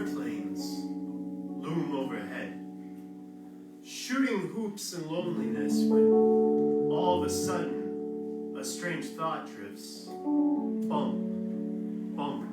airplanes loom overhead, shooting hoops in loneliness when all of a sudden a strange thought drifts. Bump, bump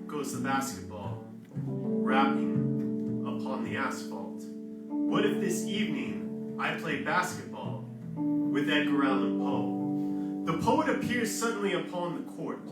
goes the basketball, rapping upon the asphalt. What if this evening I played basketball with Edgar Allan Poe? The poet appears suddenly upon the court,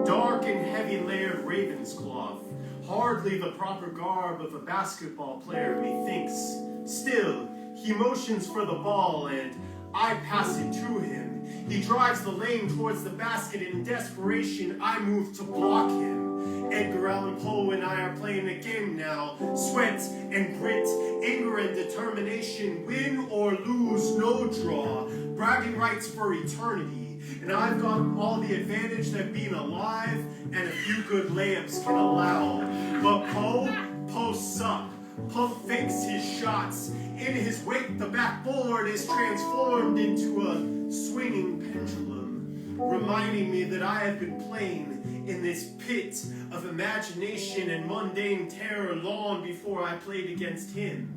dark and heavy layered raven's cloth, hardly the proper garb of a basketball player, methinks. Still, he motions for the ball, and I pass it to him. He drives the lane towards the basket, and in desperation, I move to block him. Edgar Allan Poe and I are playing a game now. Sweat and grit, anger and determination, win or lose, no draw. Bragging rights for eternity. And I've got all the advantage that being alive and a few good layups can allow. But Poe posts up. Pump fakes his shots. In his wake, the backboard is transformed into a swinging pendulum, reminding me that I have been playing in this pit of imagination and mundane terror long before I played against him.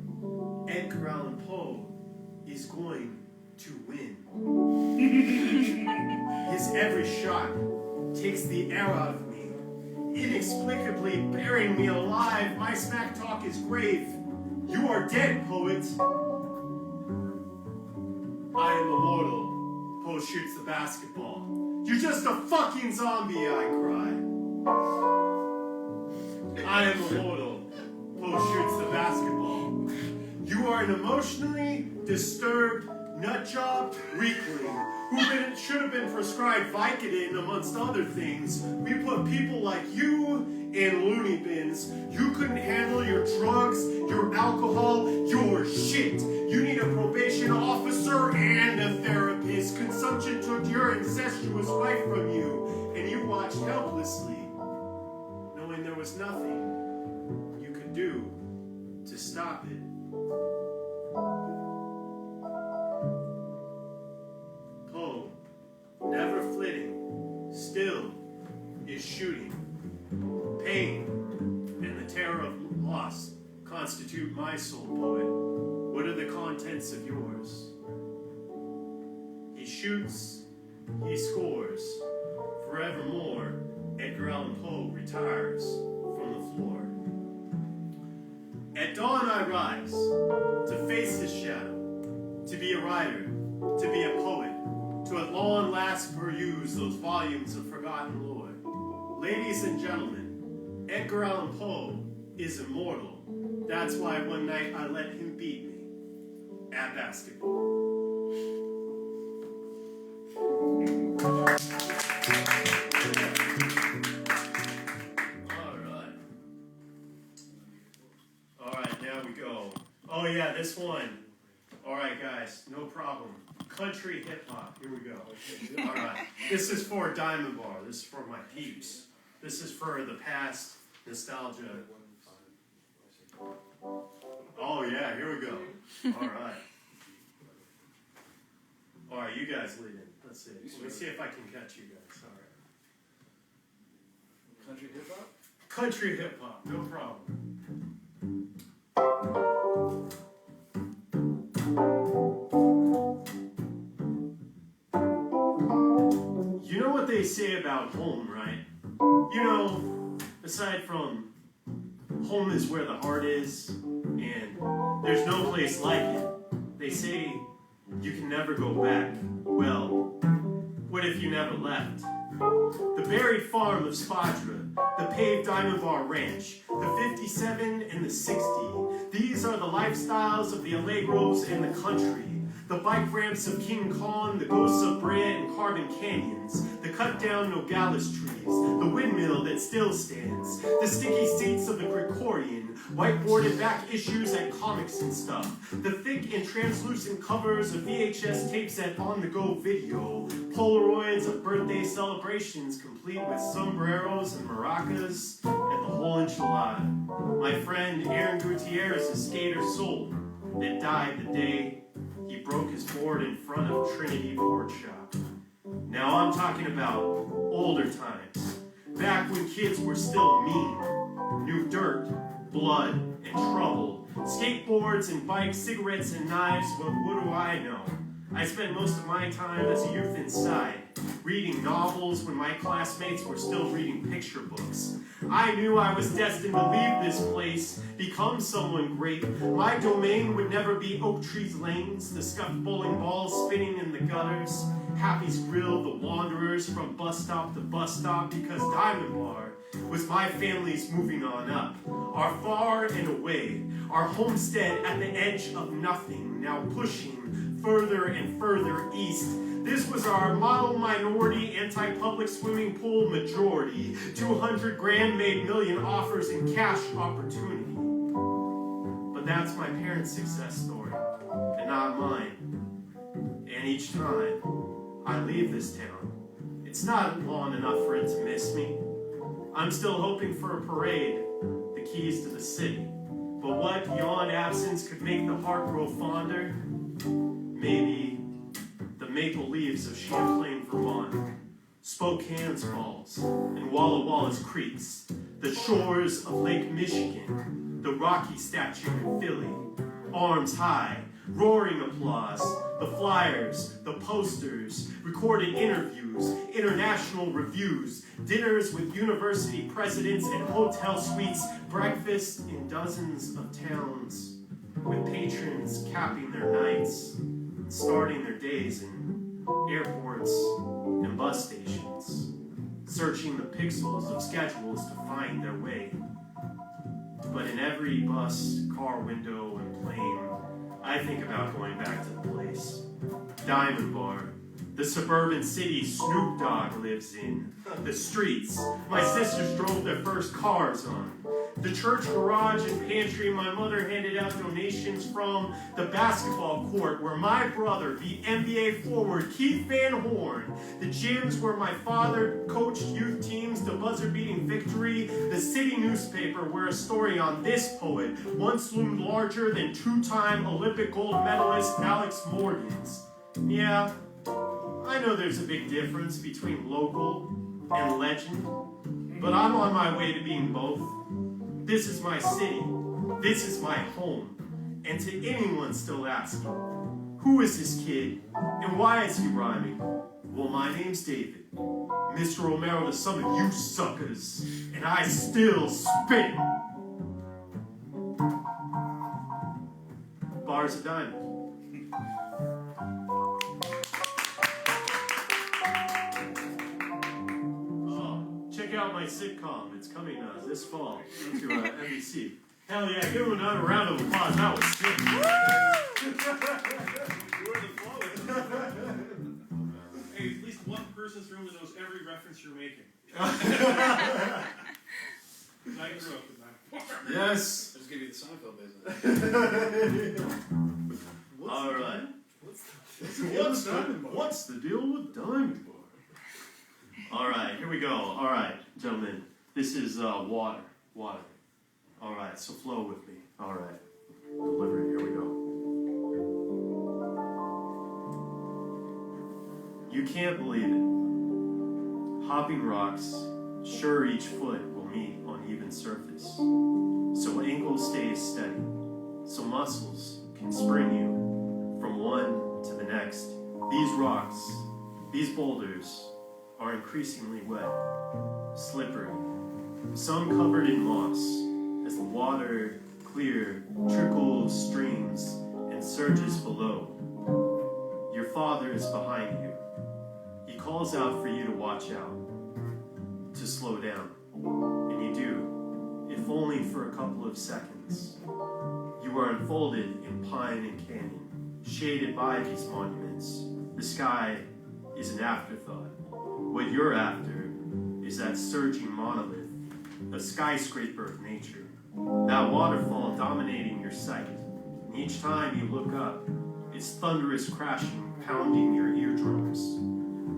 Edgar Allan Poe is going to win. His every shot takes the air out of me, inexplicably burying me alive. My smack talk is grave. You are dead, poet. I am immortal. Poe shoots the basketball. You're just a fucking zombie, I cry. I am immortal. Poe shoots the basketball. You are an emotionally disturbed nutjob weakling who should have been prescribed Vicodin amongst other things. We put people like you in loony bins. You couldn't handle your drugs, your alcohol, your shit. You need a probation officer and a therapist. Consumption took your incestuous wife from you, and you watched helplessly, knowing there was nothing you could do to stop it. Poe, never flitting, still is shooting. Pain and the terror of loss constitute my soul, poet. What are the contents of yours? He shoots, he scores. Forevermore, Edgar Allan Poe retires from the floor. At dawn I rise, to face his shadow, to be a writer, to be a poet, to at long last peruse those volumes of forgotten lore. Ladies and gentlemen, Edgar Allan Poe is immortal. That's why one night I let him beat me at basketball. All right, now we go. Oh yeah, this one. All right, guys, no problem. Country hip hop. Here we go. All right. This is for Diamond Bar. This is for my peeps. This is for the past nostalgia. Oh yeah, here we go. All right. All right, you guys lead in. Let's see. Let me see if I can catch you guys. All right. Country hip hop? Country hip hop. No problem. You know what they say about home, right? You know, aside from home is where the heart is, and there's no place like it. They say you can never go back. Well, what if you never left? The buried farm of Spadra, the paved Diamond Bar Ranch, the 57 and the 60. These are the lifestyles of the Allegros in the country. The bike ramps of King Kong, the ghosts of Brea and Carbon Canyons, the cut-down Nogales trees, the windmill that still stands, the sticky seats of the Gregorian, whiteboarded back issues at Comics and Stuff, the thick and translucent covers of VHS tapes at on-the-go video, Polaroids of birthday celebrations complete with sombreros and maracas, and the whole enchilada. My friend Aaron Gutierrez's skater soul that died the day he broke his board in front of Trinity Board Shop. Now I'm talking about older times, back when kids were still mean, knew dirt, blood and trouble, skateboards and bikes, cigarettes and knives, well, what do I know? I spent most of my time as a youth inside, reading novels when my classmates were still reading picture books. I knew I was destined to leave this place, become someone great. My domain would never be oak trees lanes, the scuffed bowling balls spinning in the gutters, Happy's Grill, the wanderers from bus stop to bus stop, because Diamond Bar was my family's moving on up. Our far and away, our homestead at the edge of nothing, now pushing further and further east. This was our model minority anti-public swimming pool majority. 200 grand made million offers in cash opportunity. But that's my parents' success story, and not mine. And each time I leave this town, it's not long enough for it to miss me. I'm still hoping for a parade, the keys to the city. But what beyond absence could make the heart grow fonder? Maybe the maple leaves of Champlain, Vermont, Spokane's falls, and Walla Walla's creeks, the shores of Lake Michigan, the Rocky statue in Philly, arms high, roaring applause, the flyers, the posters, recorded interviews, international reviews, dinners with university presidents and hotel suites, breakfast in dozens of towns, with patrons capping their nights, starting their days in airports and bus stations, searching the pixels of schedules to find their way. But in every bus, car window, and plane, I think about going back to the place. Diamond Bar, the suburban city Snoop Dogg lives in, the streets my sisters drove their first cars on, the church garage and pantry my mother handed out donations from, the basketball court where my brother, the NBA forward Keith Van Horn, the gyms where my father coached youth teams to buzzer-beating victory, the city newspaper where a story on this poet once loomed larger than two-time Olympic gold medalist Alex Morgan's. Yeah, I know there's a big difference between local and legend, but I'm on my way to being both. This is my city, this is my home, and to anyone still asking, who is this kid, and why is he rhyming? Well, my name's David, Mr. Romero to some of you suckers, and I still spit. Bars of Diamond. Check out my sitcom. It's coming this fall to NBC. Hell yeah, give him another round of applause. That was sick. Hey, at least one person in this room that knows every reference you're making. I grew up with that. Yes. I just gave you the Seinfeld business. All right. What's the deal with Diamond Bar? All right, here we go. All right, gentlemen, this is water. All right, so flow with me. All right, delivery. Here we go. You can't believe it. Hopping rocks, sure each foot will meet on even surface. So ankle stays steady. So muscles can spring you from one to the next. These rocks, these boulders, are increasingly wet, slippery, some covered in moss, as the water, clear, trickles, streams, and surges below. Your father is behind you. He calls out for you to watch out, to slow down, and you do, if only for a couple of seconds. You are unfolded in pine and canyon, shaded by these monuments. The sky is an afterthought. What you're after is that surging monolith, a skyscraper of nature, that waterfall dominating your sight. And each time you look up, its thunderous crashing pounding your eardrums.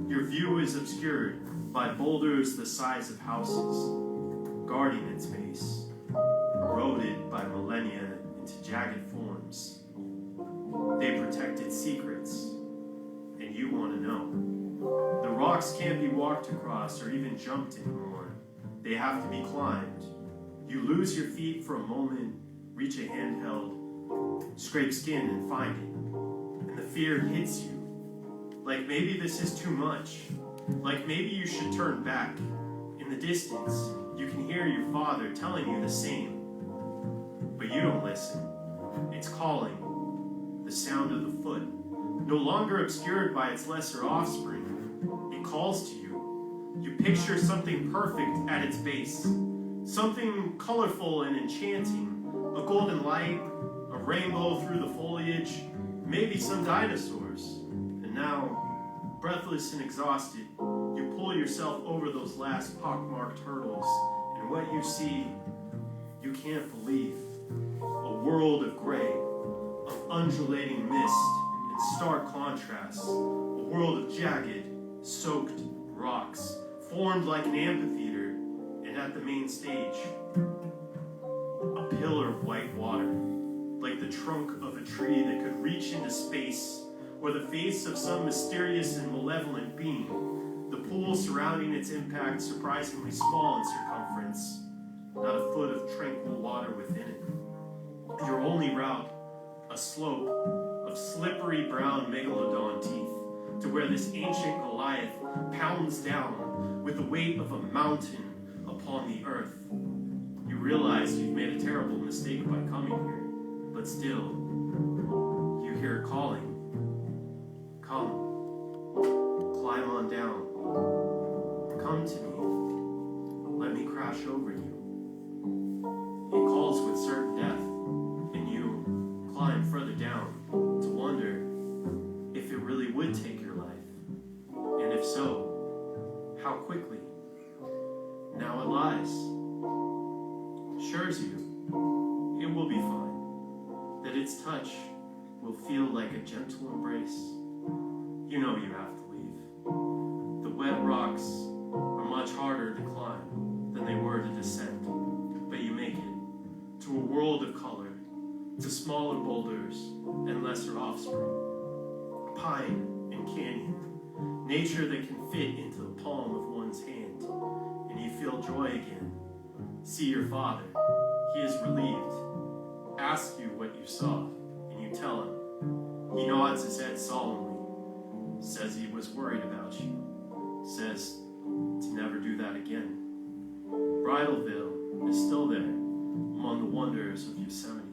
Your view is obscured by boulders the size of houses, guarding its base, eroded by millennia into jagged forms. They protect its secrets, and you want to know. The rocks can't be walked across or even jumped anymore. They have to be climbed. You lose your feet for a moment, reach a handheld, scrape skin and find it. And the fear hits you. Like maybe this is too much. Like maybe you should turn back. In the distance, you can hear your father telling you the same. But you don't listen. It's calling. The sound of the foot, no longer obscured by its lesser offspring. It calls to you. You picture something perfect at its base. Something colorful and enchanting. A golden light, a rainbow through the foliage, maybe some dinosaurs. And now, breathless and exhausted, you pull yourself over those last pockmarked hurdles, and what you see, you can't believe. A world of gray, of undulating mist and stark contrasts, a world of jagged, soaked rocks, formed like an amphitheater, and at the main stage, a pillar of white water, like the trunk of a tree that could reach into space, or the face of some mysterious and malevolent being, the pool surrounding its impact surprisingly small in circumference, not a foot of tranquil water within it. Your only route, a slope of slippery brown megalodon teeth to where this ancient Goliath pounds down with the weight of a mountain upon the earth. You realize you've made a terrible mistake by coming here, but still, you hear it calling. Come, climb on down. Come to me. Let me crash over you. It calls with certain death, and you climb further down to wonder if it really would take your life, and if so, how quickly. Now it lies. Assures you it will be fine, that its touch will feel like a gentle embrace. You know you have to leave. The wet rocks are much harder to climb than they were to descend, but you make it to a world of color, to smaller boulders and lesser offspring, pine and canyon, nature that can fit into the palm of one's hand, and you feel joy again. See your father. He is relieved. Asks you what you saw, and you tell him. He nods his head solemnly, says he was worried about you, says to never do that again. Bridalveil is still there, among the wonders of Yosemite.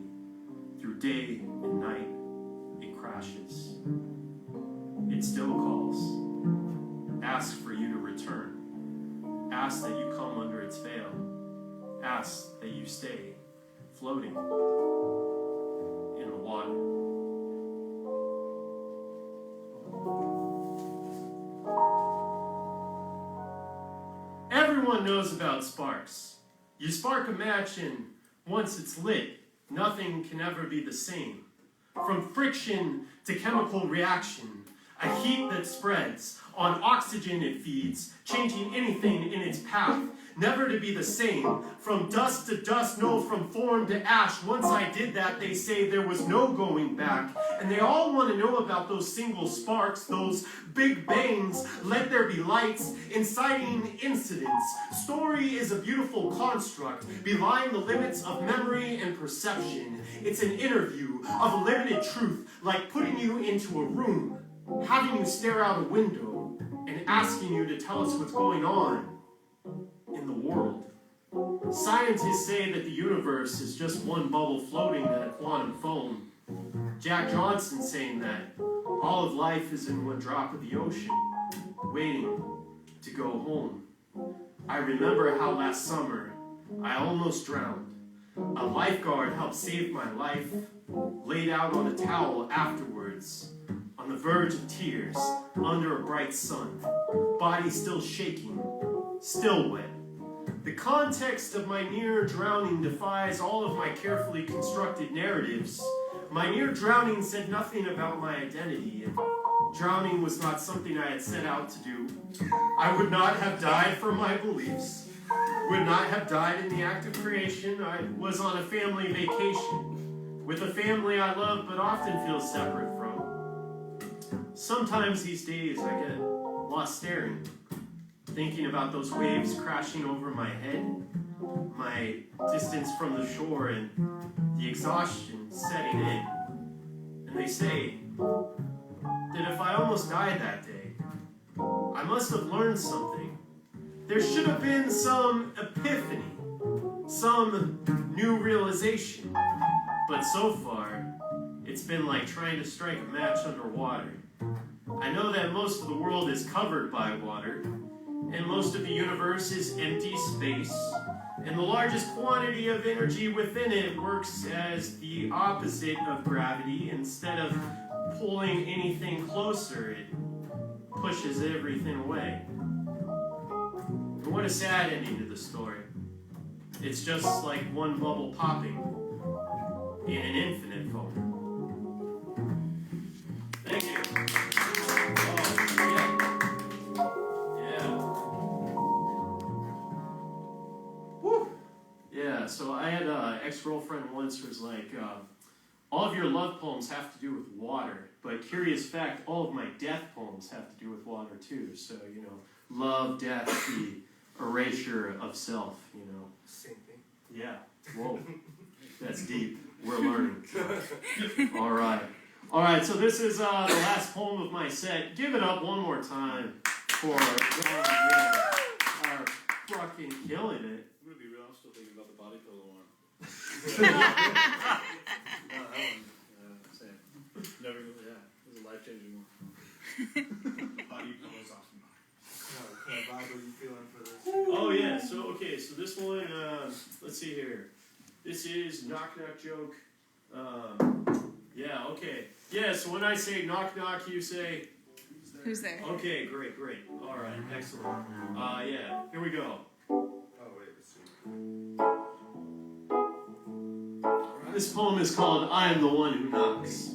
Through day and night, it crashes. It still calls. Asks for you to return. Asks that you come under its veil. Asks that you stay floating in the water. Everyone knows about sparks. You spark a match and once it's lit, nothing can ever be the same. From friction to chemical reaction, a heat that spreads, on oxygen it feeds, changing anything in its path, never to be the same. From dust to dust, no, from form to ash. Once I did that, they say there was no going back. And they all want to know about those single sparks, those big bangs. Let there be lights, inciting incidents. Story is a beautiful construct, belying the limits of memory and perception. It's an interview of a limited truth, like putting you into a room, having you stare out a window, and asking you to tell us what's going on in the world. Scientists say that the universe is just one bubble floating in a quantum foam. Jack Johnson saying that all of life is in one drop of the ocean, waiting to go home. I remember how last summer I almost drowned. A lifeguard helped save my life, laid out on a towel afterwards, on the verge of tears, under a bright sun, body still shaking, still wet. The context of my near drowning defies all of my carefully constructed narratives. My near drowning said nothing about my identity, and drowning was not something I had set out to do. I would not have died for my beliefs, would not have died in the act of creation. I was on a family vacation, with a family I love but often feel separate from. Sometimes these days I get lost staring, thinking about those waves crashing over my head, my distance from the shore, and the exhaustion setting in. And they say that if I almost died that day, I must have learned something. There should have been some epiphany, some new realization. But so far, it's been like trying to strike a match underwater. I know that most of the world is covered by water, and most of the universe is empty space, and the largest quantity of energy within it works as the opposite of gravity. Instead of pulling anything closer, it pushes everything away. And what a sad ending to the story. It's just like one bubble popping in an infinite foam. Thank you. Yeah, so I had an ex-girlfriend once who was like, all of your love poems have to do with water, but curious fact, all of my death poems have to do with water too. So, you know, love, death, the erasure of self, you know. Same thing. Yeah, whoa, that's deep. We're learning. All right, so this is the last poem of my set. Give it up one more time for our fucking killing it. I'm gonna be real, I'm still thinking about the body pillow one. No, that one, same. Never, yeah, it was a life-changing one. Body pillows off the mark. What kind of vibe are you feeling for this? Oh yeah, so this one, let's see here. This is Knock Knock Joke. Yeah, okay. Yeah, so when I say knock knock, you say... Who's there? Okay, great. All right, excellent. Yeah, here we go. Oh, wait, let's see. This poem is called I Am the One Who Knocks.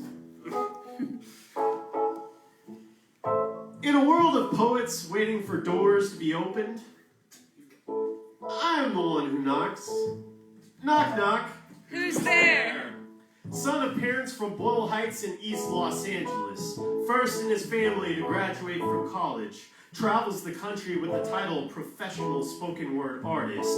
In a world of poets waiting for doors to be opened, I am the one who knocks. Knock, knock. Who's there? Son of parents from Boyle Heights in East Los Angeles, first in his family to graduate from college, travels the country with the title Professional Spoken Word Artist.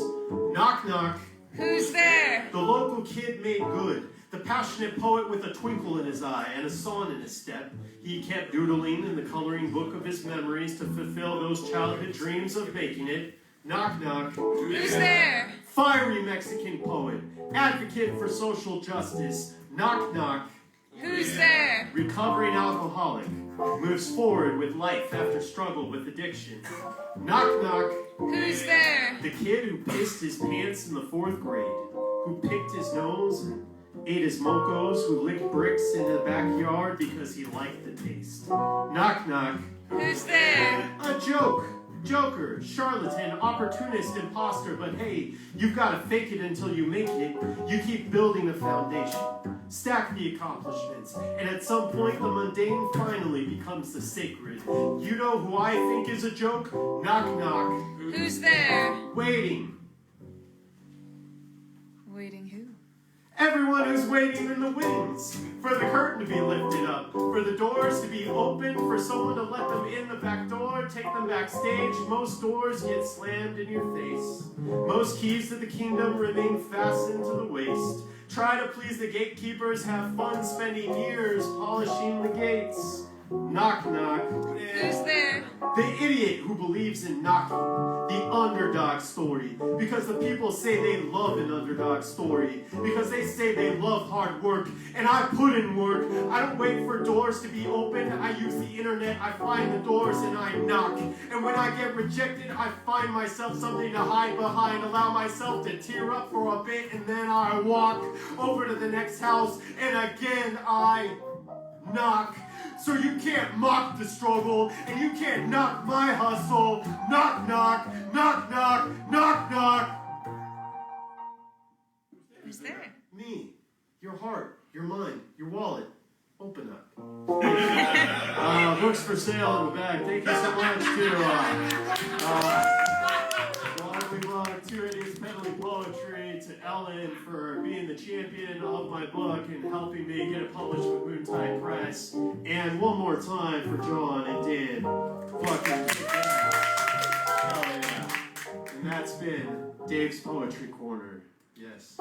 Knock, knock. Who's there? The local kid made good, the passionate poet with a twinkle in his eye and a song in his step. He kept doodling in the coloring book of his memories to fulfill those childhood dreams of making it. Knock, knock. Who's there? Fiery Mexican poet, advocate for social justice. Knock, knock. Who's there? Recovering alcoholic, moves forward with life after struggle with addiction. Knock, knock. Who's there? The kid who pissed his pants in the 4th grade, who picked his nose and ate his mocos, who licked bricks in the backyard because he liked the taste. Knock, knock. Who's there? A joke. Joker, charlatan, opportunist, imposter, but hey, you've got to fake it until you make it. You keep building a foundation, stack the accomplishments, and at some point the mundane finally becomes the sacred. You know who I think is a joke? Knock, knock. Who's there? Waiting. Waiting who? Everyone who's waiting in the wings, for the curtain to be lifted up, for the doors to be opened, for someone to let them in the back door, take them backstage. Most doors get slammed in your face. Most keys to the kingdom remain fastened to the waist. Try to please the gatekeepers, have fun spending years polishing the gates. Knock, knock. Who's there? The idiot who believes in knocking, the underdog story, because the people say they love an underdog story, because they say they love hard work, and I put in work. I don't wait for doors to be opened. I use the internet, I find the doors, and I knock. And when I get rejected, I find myself something to hide behind, allow myself to tear up for a bit, and then I walk over to the next house, and again I knock. So you can't mock the struggle, and you can't knock my hustle. Knock, knock, knock, knock, knock, knock. Who's there? Me, your heart, your mind, your wallet. Open up. Books for sale in the back. Thank you so much to Two Idiots Peddling Poetry, to Allan for being the champion of my book and helping me get it published with Moonlights Press. And one more time for John and Dan. Fucking And that's been Dave's Poetry Corner. Yes.